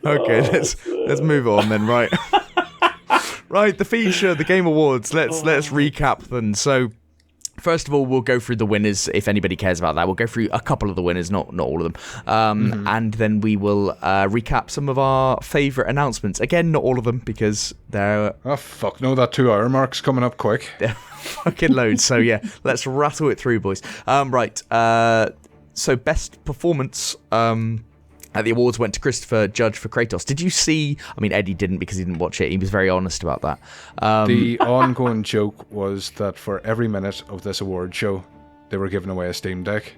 Okay, let's move on then. Right, right. The feature, the Game Awards. Let's recap them. So, first of all, we'll go through the winners. If anybody cares about that, we'll go through a couple of the winners, not all of them. And then we will recap some of our favourite announcements. Again, not all of them because they're Oh fuck! No, that 2-hour mark's coming up quick. they're fucking loads. So yeah, let's rattle it through, boys. Right. So best performance. At the awards went to Christopher Judge for Kratos. Did you see? I mean, Eddie didn't because he didn't watch it. He was very honest about that. The ongoing joke was that for every minute of this award show, they were giving away a Steam Deck.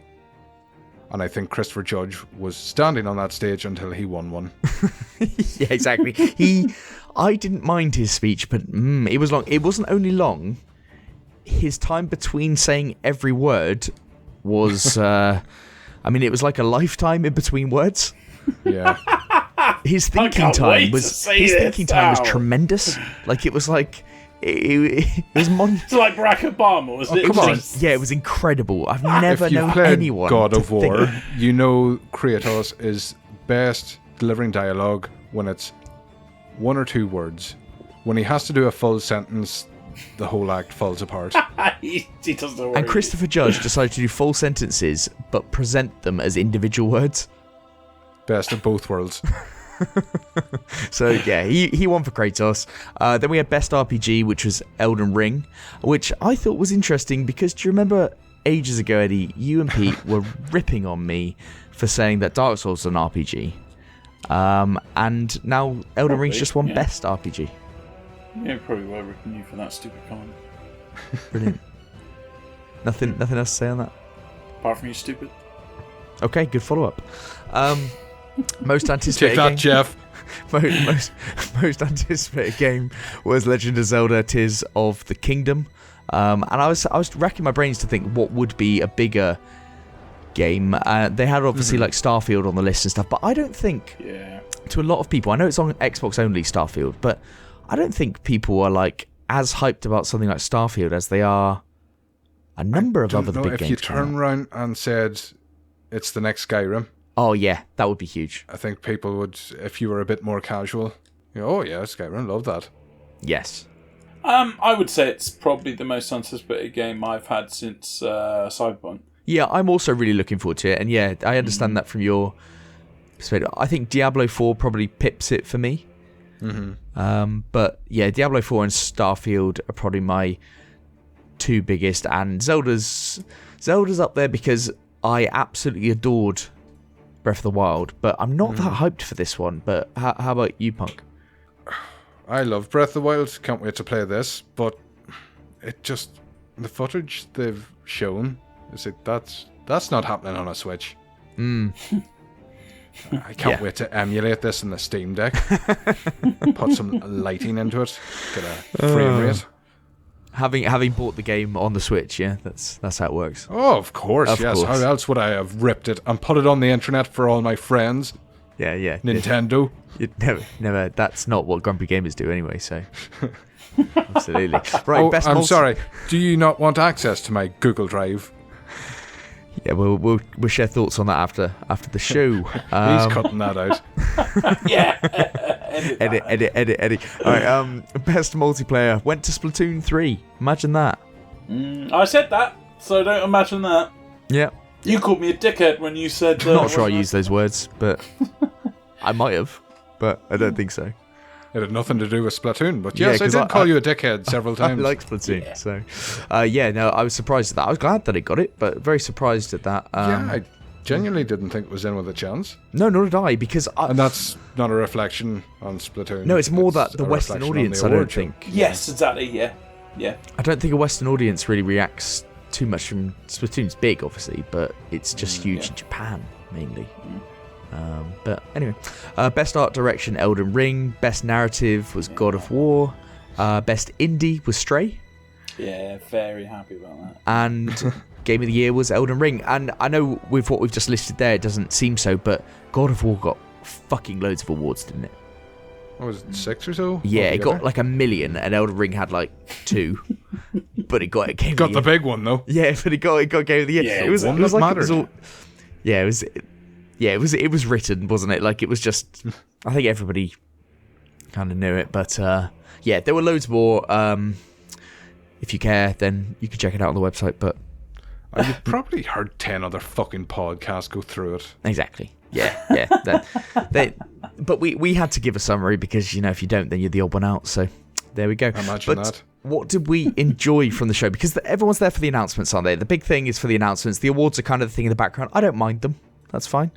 And I think Christopher Judge was standing on that stage until he won one. Yeah, exactly. I didn't mind his speech, but it was long. It wasn't only long. His time between saying every word was, it was like a lifetime in between words. Yeah. His thinking time was tremendous. Like it was like it was It's like Barack Obama, was it? Come on. Yeah, it was incredible. I've never If you've known played anyone God to of War, you know Kratos is best delivering dialogue when it's one or two words. When he has to do a full sentence, the whole act falls apart. he doesn't know. And Christopher Judge decided to do full sentences but present them as individual words. Best of both worlds. So yeah, he won for Kratos. Then we had Best RPG, which was Elden Ring, which I thought was interesting because do you remember ages ago, Eddie, you and Pete were ripping on me for saying that Dark Souls is an RPG. And now Elden Ring's just won Best RPG. Yeah, probably were ripping you for that stupid comment. Brilliant. Nothing else to say on that? Apart from you stupid. Okay, good follow-up. Most anticipated Take that, game. Jeff. Most anticipated game was Legend of Zelda: Tears of the Kingdom, and I was racking my brains to think what would be a bigger game. They had obviously like Starfield on the list and stuff, but I don't think to a lot of people. I know it's on Xbox only, Starfield, but I don't think people are like as hyped about something like Starfield as they are a number of other big games. If you turn around and said it's the next Skyrim. Oh yeah, that would be huge. I think people would, if you were a bit more casual, oh yeah, Skyrim, love that. Yes. I would say it's probably the most anticipated game I've had since Cyberpunk. Yeah, I'm also really looking forward to it, and yeah, I understand that from your perspective. I think Diablo 4 probably pips it for me. But yeah, Diablo 4 and Starfield are probably my two biggest, and Zelda's up there because I absolutely adored Breath of the Wild, but I'm not that hyped for this one. But how about you, Punk? I love Breath of the Wild. Can't wait to play this, but it just the footage they've shown is that's not happening on a Switch. I can't wait to emulate this in the Steam Deck. Put some lighting into it. Get a frame rate. Having bought the game on the Switch, yeah, that's how it works. Oh, of course, Of yes. course. How else would I have ripped it and put it on the internet for all my friends? Yeah. Nintendo. Never. That's not what Grumpy Gamers do anyway. So, absolutely. Right. Oh, best I'm sorry. Do you not want access to my Google Drive? Yeah, we'll share thoughts on that after the show. He's cutting that out. Edit. All right. Best multiplayer went to Splatoon 3. Imagine that. I said that, so don't imagine that. Yeah. You called me a dickhead when you said. Not sure I used those words, but I might have, but I don't think so. It had nothing to do with Splatoon, but yes, Yeah, I 'cause did call you a dickhead several I times. like Splatoon, so no, I was surprised at that. I was glad that it got it, but very surprised at that. I genuinely didn't think it was in with a chance. No, nor did I, because And that's not a reflection on Splatoon. No, it's more that the a Western reflection on audience, the I don't award show. think. Yes, exactly. Yeah. I don't think a Western audience really reacts too much from Splatoon's big, obviously, but it's just huge in Japan mainly. But anyway, best art direction Elden Ring, best narrative was God of War, best indie was Stray, Yeah, very happy about that. and game of the year was Elden Ring. And I know with what we've just listed there, it doesn't seem so, but God of War got fucking loads of awards, didn't it? What was it, 6 or so? Yeah, it altogether? got like 1 million, and Elden Ring had like 2, but it got game Got of the the year. big one though. Yeah, but it got game of the year. Yeah, it was one like that it was mattered. all. Yeah, it was. yeah, it was written, wasn't it? Like, it was just, I think everybody kind of knew it, but yeah, there were loads more. If you care, then you can check it out on the website, but You've probably heard 10 other fucking podcasts go through it. exactly. Yeah. But we had to give a summary because, if you don't, then you're the odd one out, so there we go. Imagine but that. what did we enjoy from the show? Because everyone's there for the announcements, aren't they? The big thing is for the announcements. The awards are kind of the thing in the background. I don't mind them. That's fine.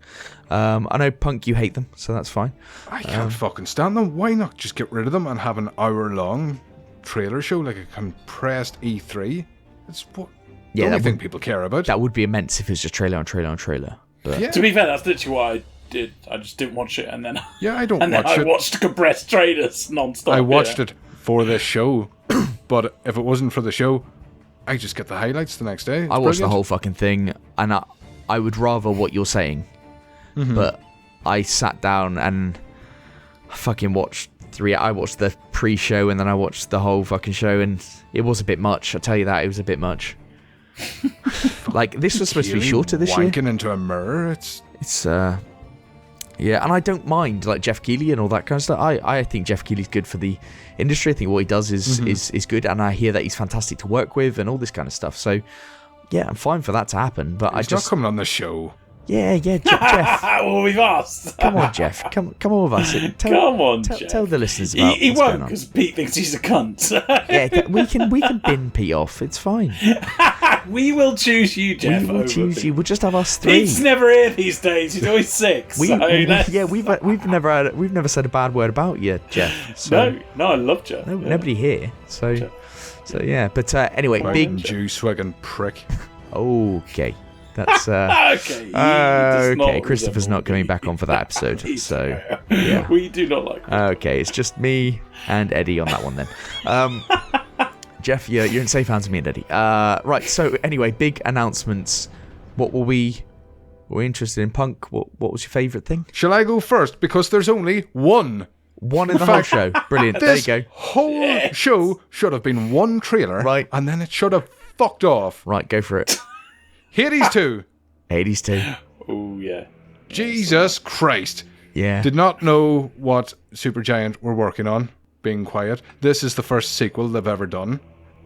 I know, Punk, you hate them, so that's fine. I can't fucking stand them. Why not just get rid of them and have an hour-long trailer show, like a compressed E3? It's what the only thing people care about. That would be immense if it was just trailer on trailer on trailer. But Yeah. To be fair, that's literally what I did. I just didn't watch it, and then Yeah, I don't and then watch I it. watched compressed trailers non-stop. I watched it for this show, but if it wasn't for the show, I just get the highlights the next day. It's I watched the brilliant. whole fucking thing, and I would rather what you're saying, but I sat down and fucking watched I watched the pre-show, and then I watched the whole fucking show, and it was a bit much. I'll tell you that, it was a bit much. Like, this was supposed to be Really shorter this year. wanking into a mirror. It's Yeah, and I don't mind, like, Jeff Keighley and all that kind of stuff. I think Jeff Keighley's good for the industry. I think what he does is good, and I hear that he's fantastic to work with and all this kind of stuff. So yeah, I'm fine for that to happen. But he's not coming on the show. Jeff. Well, we've asked. Come on, Jeff. Come on with us. Come on, Jeff. Tell the listeners about He what's won't, going on. because Pete thinks he's a cunt. Yeah, we can bin Pete off. It's fine. We will choose you, Jeff. We will over choose Pete. you. We'll just have us three. Pete's never here these days. He's always sick. We've so never said a bad word about you, Jeff. So, no, I love Jeff. no, Yeah. nobody here. So yeah. But anyway, Fucking big. juice swigging prick. Okay, that's Okay. he does okay. not Christopher's resemble not coming me. back on for that episode. He's So fair. yeah. We do not like him. Okay, it's just me and Eddie on that one then. Jeff, you're in safe hands with me and Eddie. Right, so anyway, big announcements. What were we interested in? Punk, what was your favourite thing? Shall I go first? Because there's only one. One in the whole show. Brilliant. There you This go. whole show should have been one trailer, Right. and then it should have fucked off. Right, go for it. Hades 2. Hades 2. Oh, yeah. Jesus Christ. Yeah. Did not know what Supergiant were working on, being quiet. This is the first sequel they've ever done.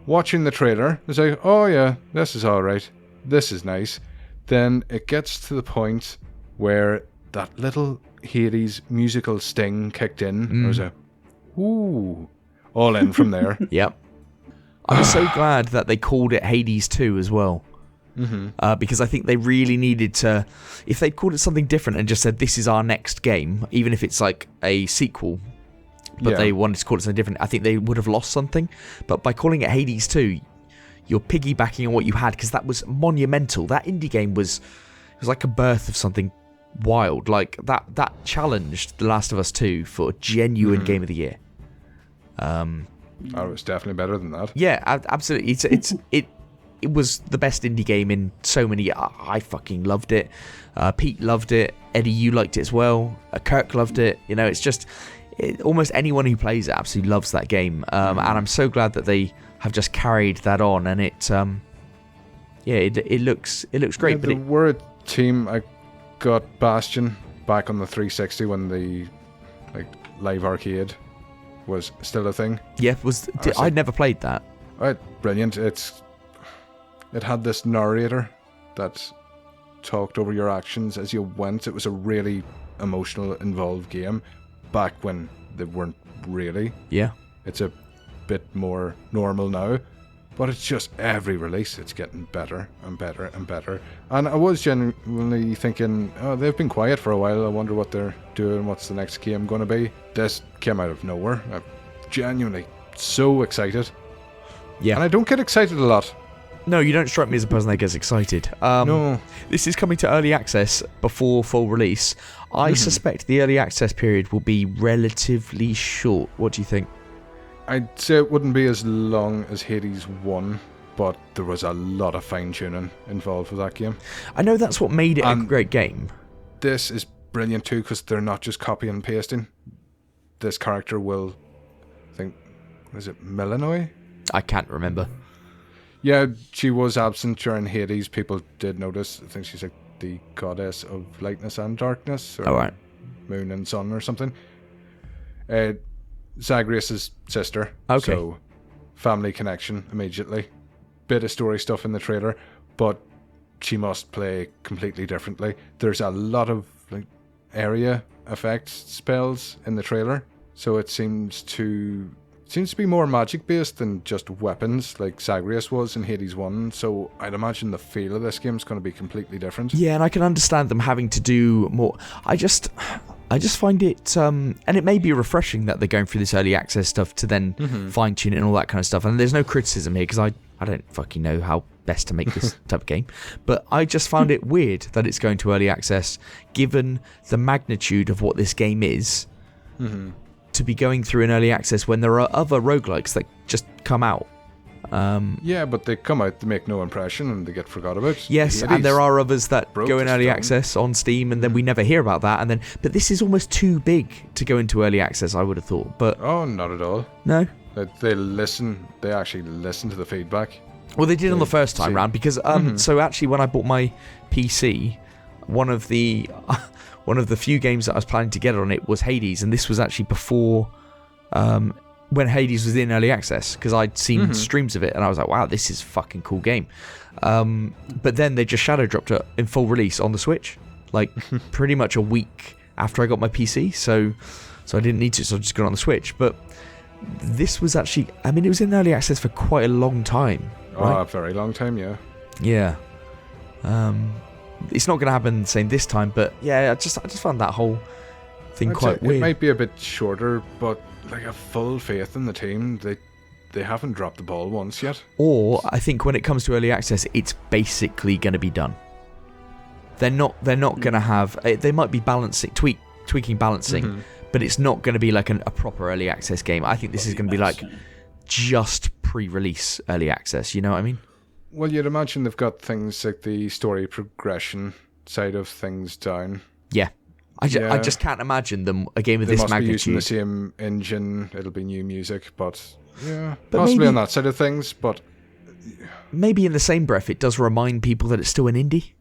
Watching the trailer, it's like, oh yeah, this is alright. This is nice. Then it gets to the point where that little Hades musical sting kicked in. There was a, ooh, all in from there. Yep. I'm so glad that they called it Hades 2 as well. Because I think they really needed to. If they'd called it something different and just said, this is our next game, even if it's like a sequel, but Yeah. they wanted to call it something different, I think they would have lost something. But by calling it Hades 2, you're piggybacking on what you had, because that was monumental. That indie game was like a birth of something wild. Like, that challenged The Last of Us 2 for genuine Game of the Year. Oh, it was definitely better than that. Yeah, absolutely. It was the best indie game in so many. I fucking loved it. Pete loved it. Eddie, you liked it as well. Kirk loved it. It's just almost anyone who plays it absolutely loves that game. And I'm so glad that they have just carried that on. And it looks great. Yeah, But there were a team. I got Bastion back on the 360 when the live arcade was still a thing. I'd never played that. Right, brilliant. It had this narrator that talked over your actions as you went. It was a really emotional, involved game back when they weren't really. Yeah. It's a bit more normal now, but it's just every release it's getting better and better and better. And I was genuinely thinking, oh, they've been quiet for a while. I wonder what they're doing. What's the next game going to be? This came out of nowhere. I'm genuinely so excited. Yeah. And I don't get excited a lot. No, you don't strike me as a person that gets excited. No. This is coming to early access before full release. I suspect the early access period will be relatively short. What do you think? I'd say it wouldn't be as long as Hades 1, but there was a lot of fine-tuning involved with that game. I know that's what made it a great game. This is brilliant too, because they're not just copying and pasting. This character will, I think, was it Melanoy? I can't remember. Yeah, she was absent during Hades. People did notice. I think she's like the goddess of lightness and darkness, or All right. moon and sun or something. Zagreus' sister. Okay. So, family connection immediately. Bit of story stuff in the trailer, but she must play completely differently. There's a lot of area effects spells in the trailer, so it seems to be more magic based than just weapons like Zagreus was in Hades 1. So I'd imagine the feel of this game is going to be completely different. Yeah, and I can understand them having to do more. I just find it, and it may be refreshing that they're going through this early access stuff to then fine tune it and all that kind of stuff. And there's no criticism here because I don't fucking know how best to make this type of game. But I just found it weird that it's going to early access, given the magnitude of what this game is, to be going through an early access when there are other roguelikes that just come out. Yeah, but they come out, they make no impression, and they get forgot about. Yes, Hades and there are others that broke go in the early stone. access on Steam, and then we never hear about that. But this is almost too big to go into early access, I would have thought. But Oh, not at all. no. They actually listen to the feedback. Well, they did on the first time see. round because so actually when I bought my PC, one of the few games that I was planning to get on it was Hades, and this was actually before when Hades was in early access, because I'd seen streams of it and I was like, wow, this is a fucking cool game. But then they just shadow dropped it in full release on the Switch, like pretty much a week after I got my PC, so I didn't need to, so I just got it on the Switch. But this was actually, I mean, it was in early access for quite a long time. Oh, Right? a very long time, yeah. Yeah. It's not going to happen the same this time, but yeah, I just found that whole thing I'd quite say weird. It might be a bit shorter, but like a full faith in the team. They haven't dropped the ball once yet. Or I think when it comes to early access, it's basically going to be done. They're not going to have. They might be tweaking balancing, but it's not going to be like a proper early access game. I think this is going to be like just pre-release early access. You know what I mean? Well, you'd imagine they've got things like the story progression side of things down. Yeah. I Yeah. just can't imagine them a game of They this must be using magnitude. the same engine. It'll be new music, but yeah, But possibly maybe- on that side of things. But Maybe in the same breath, it does remind people that it's still an indie.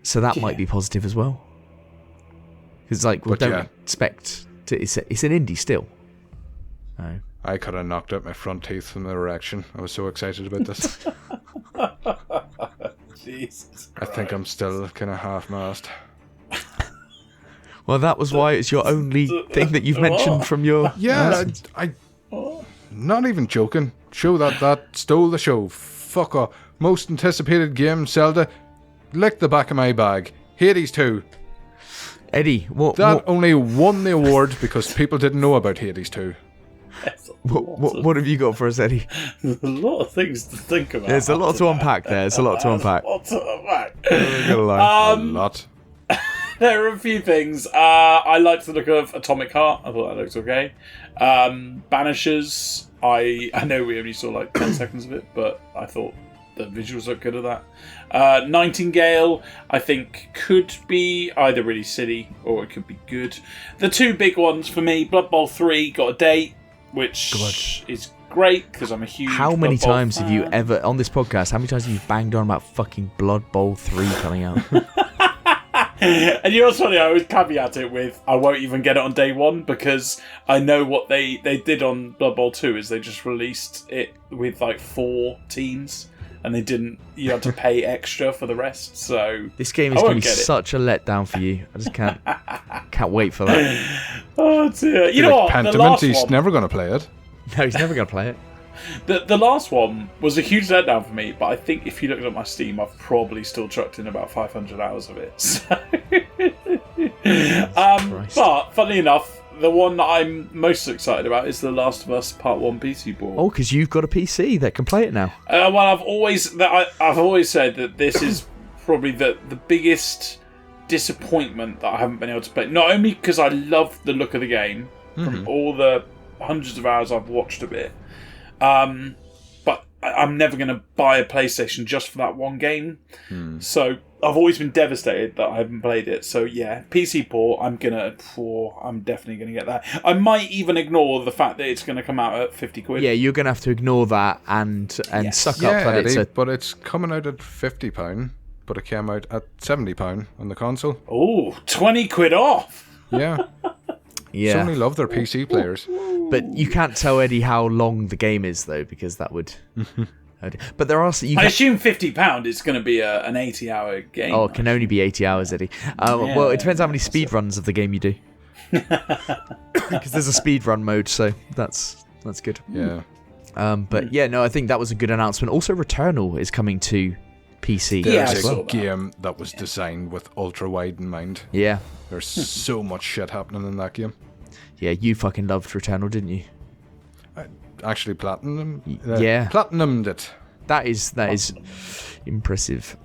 So that might be positive as well. Because like, we But don't yeah. expect to. It's an indie still. No. I could have knocked out my front teeth from the erection. I was so excited about this. Jesus I think I'm still kind of half-mast. Well, that was why it's your only thing that you've mentioned from your. Yeah, I not even joking. Show that stole the show. Fuck off. Most anticipated game, Zelda. Lick the back of my bag. Hades 2. Eddie, what Only won the award because people didn't know about Hades 2. what have you got for us, Eddie? There's a lot of things to think about. There's a lot to unpack there. There's a lot to unpack. Lots to unpack. I'm gonna lie. A lot. There are a few things. I liked the look of Atomic Heart. I thought that looked okay. Banishers. I know we only saw like 10 seconds of it, but I thought the visuals looked good at that. Nightingale, I think, could be either really silly or it could be good. The two big ones for me, Blood Bowl 3 got a date, which is great because I'm a huge How many Blood Bowl times have you fan. ever on this podcast? How many times have you banged on about fucking Blood Bowl 3 coming out? And you know what's funny? I always caveat it with I won't even get it on day one because I know what they did on Blood Bowl 2 is they just released it with like 4 teams and they didn't. You had to pay extra for the rest. So This game is I going won't to be get it. such a letdown for you. I just can't wait for that. oh dear, you know what? The Pentiment, last he's one, never going to play it. No, he's never going to play it. the last one was a huge letdown for me. But I think if you looked at my Steam, I've probably still chucked in about 500 hours of it. So. Christ. But funnily enough, the one that I'm most excited about is The Last of Us Part 1 PC port. Oh, because you've got a PC that can play it now. Well, I've always said that this is probably the biggest disappointment that I haven't been able to play. Not only because I love the look of the game from all the hundreds of hours I've watched of it, but I'm never going to buy a PlayStation just for that one game. So I've always been devastated that I haven't played it. So yeah, PC port, I'm definitely gonna get that. I might even ignore the fact that it's gonna come out at 50 quid. Yeah, you're going to have to ignore that and Yes. suck Yeah, up that it's Eddie, a... but it's coming out at £50. but it came out at £70 on the console. Oh, 20 quid off. Yeah. Yeah. Sony love their PC players. But you can't tell Eddie how long the game is, though, because that would... But there are... I assume £50 is going to be an 80-hour game. Oh, it can only be 80 hours, Eddie. Well, it depends how many speed runs of the game you do. Because there's a speed run mode, so that's good. Yeah. But yeah, no, I think that was a good announcement. Also, Returnal is coming to PC Yeah, I There's saw a that. game that was designed with ultra-wide in mind. Yeah. There's so much shit happening in that game. Yeah, you fucking loved Returnal, didn't you? Actually, yeah. platinumed it. That is impressive.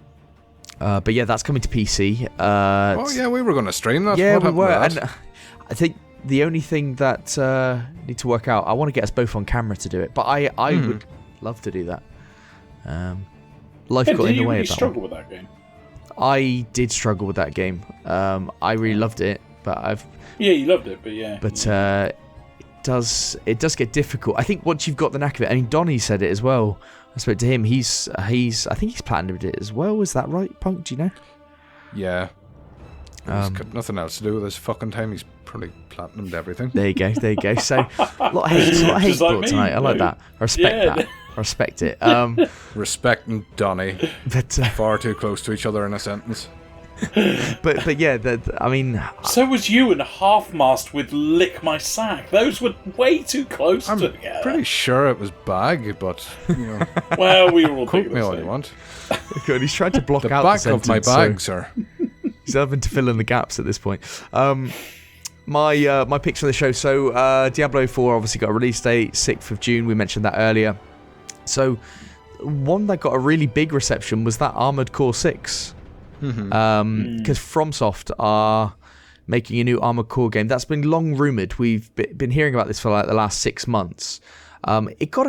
But yeah, that's coming to PC. Oh yeah, we were going to stream that. Yeah, What we happened were. to that? And I think the only thing that need to work out, I want to get us both on camera to do it, but I would love to do that. Life got in Did the you way really of that struggle one. with that game? I did struggle with that game. I really loved it, but Yeah, you loved it, but yeah. it does get difficult. I think once you've got the knack of it. I mean, Donnie said it as well. I spoke to him. I think he's platinumed it as well. Is that right, Punk? Do you know? Yeah. He's got nothing else to do with his fucking time. He's probably platinumed everything. There you go. So a lot of hate Just like brought me, tonight. I like no. that. I respect Yeah. that. I respect it. Respecting Donnie. But Far too close to each other in a sentence. but yeah, I mean, So was you and Half-Mast with Lick My Sack. Those were way too close I'm together. pretty sure it was Bag, but, you know, Well, we were all quote thinking me the all same. you want. God, he's trying to block The out back the of my sentence, bag, so sir. he's having to fill in the gaps at this point. My picks for the show. So Diablo 4 obviously got a release date, 6th of June. We mentioned that earlier. So one that got a really big reception was that Armored Core 6. Because FromSoft are making a new Armored Core game. That's been long rumoured. We've been hearing about this for like the last 6 months. It got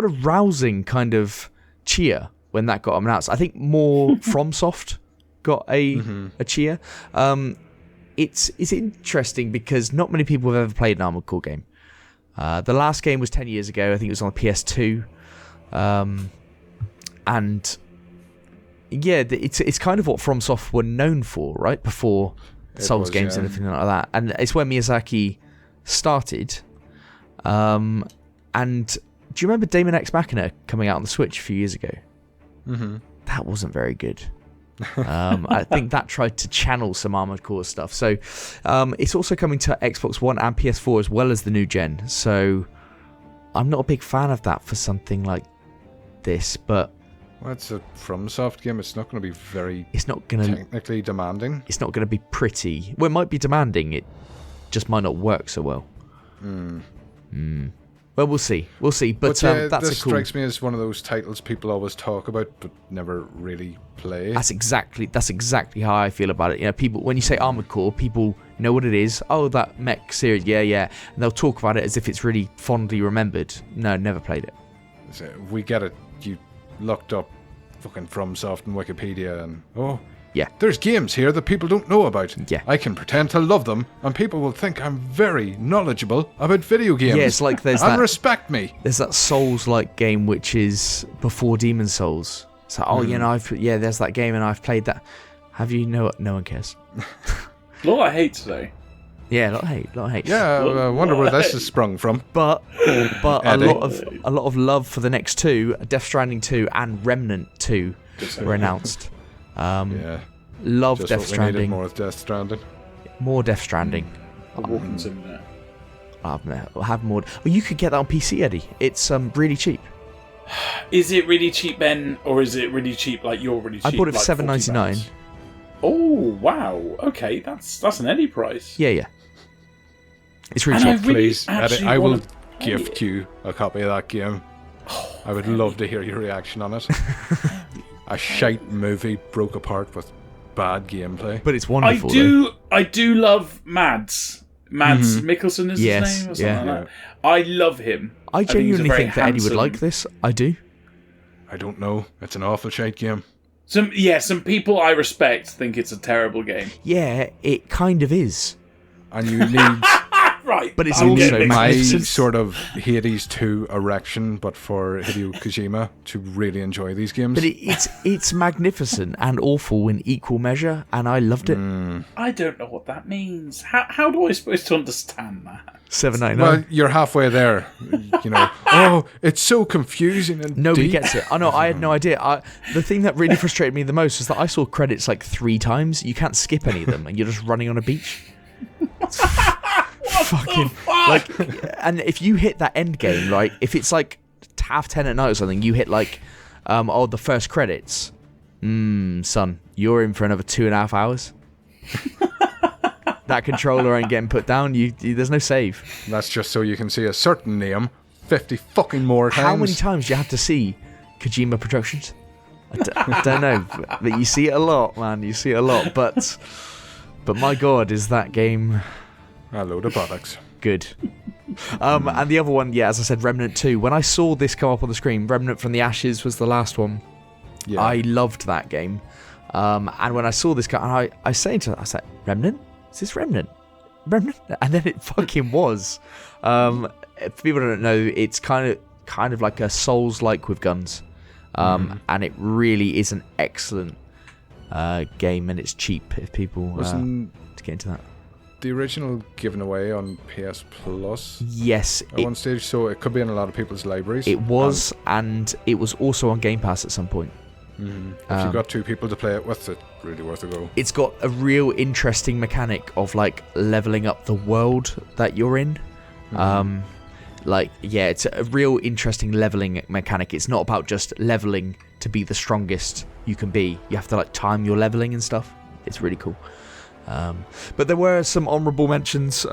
a rousing kind of cheer when that got announced. I think more FromSoft got a cheer. It's interesting because not many people have ever played an Armored Core game. The last game was 10 years ago. I think it was on the PS2. And yeah, it's kind of what FromSoft were known for, right? Before Souls games and everything like that. And it's where Miyazaki started. And do you remember Daemon X Machina coming out on the Switch a few years ago? Mm-hmm. That wasn't very good. I think that tried to channel some Armored Core stuff. So it's also coming to Xbox One and PS4 as well as the new gen. So I'm not a big fan of that for something like this, but Well, it's a FromSoft game. It's not going to be very it's not going to technically demanding. it's not going to be pretty. Well, it might be demanding. It just might not work so well. Well, we'll see. But yeah, that's this a cool. strikes me as one of those titles people always talk about but never really play. That's exactly how I feel about it. You know, people when you say Armored Core, people know what it is. Oh, that mech series, yeah, and they'll talk about it as if it's really fondly remembered. No, never played it. So we get it. You looked up fucking FromSoft and Wikipedia and Yeah. there's games here that people don't know about. Yeah. I can pretend to love them and people will think I'm very knowledgeable about video games. Yeah, it's like there's and that respect me. there's that Souls-like game which is before Demon Souls. It's like, you know, there's that game and I've played that. Have you? No one cares. A lot of hate today. Yeah, a lot of hate. Yeah, I wonder where this has sprung from. But a Eddie. lot of love for the next two, Death Stranding 2 and Remnant 2 were announced. Yeah. Love Just Death what we needed Stranding. more of Death Stranding. More Death Stranding. The walking simulator. I'll have more. Well, you could get that on PC, Eddie. It's really cheap. Is it really cheap, Ben, or is it really cheap like you're really cheap? I bought it for like $7.99. £40? Oh wow! Okay, that's an Eddie price. Yeah. It's really And cheap. I really Please, actually Eddie, I will wanna play gift it. you a copy of that game. I would love to hear your reaction on it. A shite movie broke apart with bad gameplay. But it's I wonderful. Though. do love Mads. Mads Mikkelsen is Yes, his name, or something yeah. like that. I love him. I think he's a genuinely very think that Eddie would handsome- like this. I do. I don't know. It's an awful shite game. Some people I respect think it's a terrible game. Yeah, it kind of is. And you need Right. Right. But it's I'm also getting My mixed. magnificent. sort of Hades 2 erection, but for Hideo Kojima to really enjoy these games. But it's magnificent and awful in equal measure, and I loved it. I don't know what that means. How do I supposed to understand that? $7.99. Well, you're halfway there. You know, oh, it's so confusing and Nobody deep. gets it. I know. I had no idea. The thing that really frustrated me the most was that I saw credits like 3 times. You can't skip any of them, and you're just running on a beach. Fucking like, and if you hit that end game, like if it's like 10:30 at night or something, you hit like, the first credits. Son, you're in for another 2.5 hours. That controller ain't getting put down. There's no save. That's just so you can see a certain name 50 fucking more times. How many times do you have to see Kojima Productions? I don't know, but you see it a lot, man. You see it a lot, but my God, is that game A load of bollocks. good? And the other one, yeah, as I said, Remnant 2. When I saw this come up on the screen, Remnant from the Ashes was the last one. Yeah. I loved that game. And when I saw this guy, and I was saying to her, I was like, Remnant? Is this Remnant? Remnant? And then it fucking was. For people who don't know, it's kind of like a Souls-like with guns. And it really is an excellent game, and it's cheap if people Wasn't to get into that. the original given away on PS Plus Yes, at one stage? So it could be in a lot of people's libraries. it was, and it was also on Game Pass at some point. If you've got 2 people to play it with, it's really worth a go. It's got a real interesting mechanic of like leveling up the world that you're in. It's a real interesting leveling mechanic. It's not about just leveling to be the strongest you can be. You have to like time your leveling and stuff. It's really cool. But there were some honourable mentions.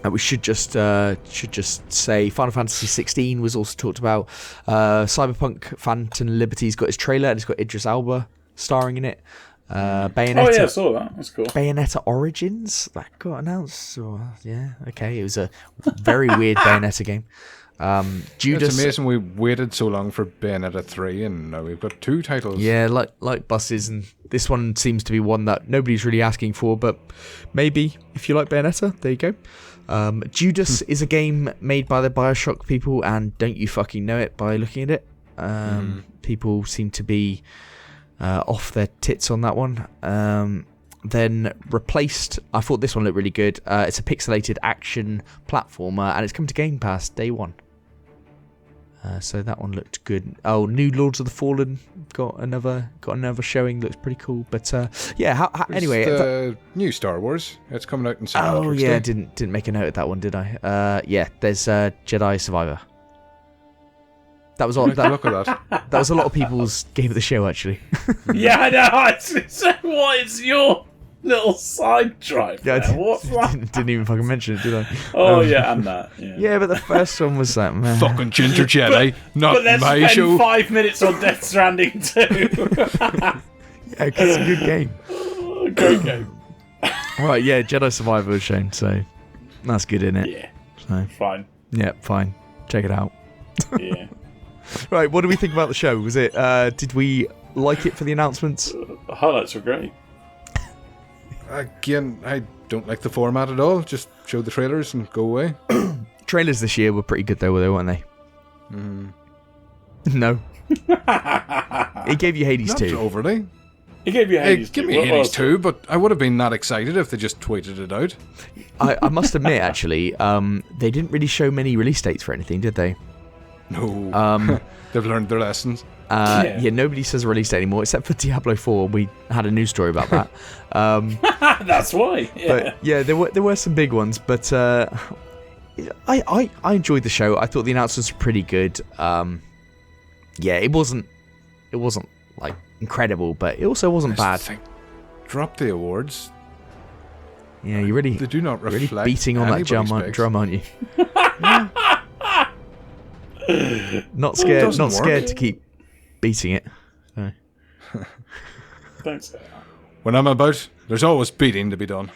And we should just say Final Fantasy 16 was also talked about. Cyberpunk Phantom Liberty's got his trailer, and it's got Idris Elba starring in it. Bayonetta. Oh yeah, I saw that. That's cool. Bayonetta Origins that got announced. Yeah, okay. It was a very weird Bayonetta game. Judas. It's amazing we waited so long for Bayonetta 3 and now we've got 2 titles. Yeah, like buses, and this one seems to be one that nobody's really asking for, but maybe if you like Bayonetta, there you go. Judas is a game made by the BioShock people, and don't you fucking know it by looking at it. People seem to be off their tits on that one. Then Replaced, I thought this one looked really good. It's a pixelated action platformer, and it's come to Game Pass day 1. So that one looked good. Oh, new Lords of the Fallen got another showing. Looks pretty cool. But anyway, the new Star Wars. It's coming out in St. oh Patrick's yeah, Day. didn't make a note of that one, did I? There's Jedi Survivor. That was all. Look at that. That was a lot of people's game of the show, actually. Yeah, I know. What is your little side drive? Yeah, there? What's that? didn't even fucking mention it, did I? Oh yeah, and that. Yeah. Yeah, but the first one was like, man. Fucking Ginger Jedi. Not But let's my spend show. 5 minutes on Death Stranding 2. Yeah, 'cause it's a good game. Great game. Right, yeah, Jedi Survivor was shown, so that's good, isn't it? Yeah, So, fine. yeah, fine. Check it out. Yeah. Right, what do we think about the show? Was it? Did we like it for the announcements? The highlights were great. Again, I don't like the format at all. Just show the trailers and go away. Trailers this year were pretty good, though, weren't they? No. It gave you Hades Not 2. overly. He gave you Hey, Hades. give too. me What Hades else? 2, but I would have been that excited if they just tweeted it out. I must admit, actually, they didn't really show many release dates for anything, did they? No. They've learned their lessons. Yeah, nobody says a release date anymore, except for Diablo 4. We had a news story about that. That's why. Yeah. But yeah, there were some big ones, but I enjoyed the show. I thought the announcements were pretty good. Yeah, it wasn't like incredible, but it also wasn't bad. Drop the awards. Yeah, you're really They do not reflect really beating on that anybody's drum, aren't you? Not It scared. doesn't Not scared work. to keep beating it. So. Don't say that. When I'm about, there's always beating to be done.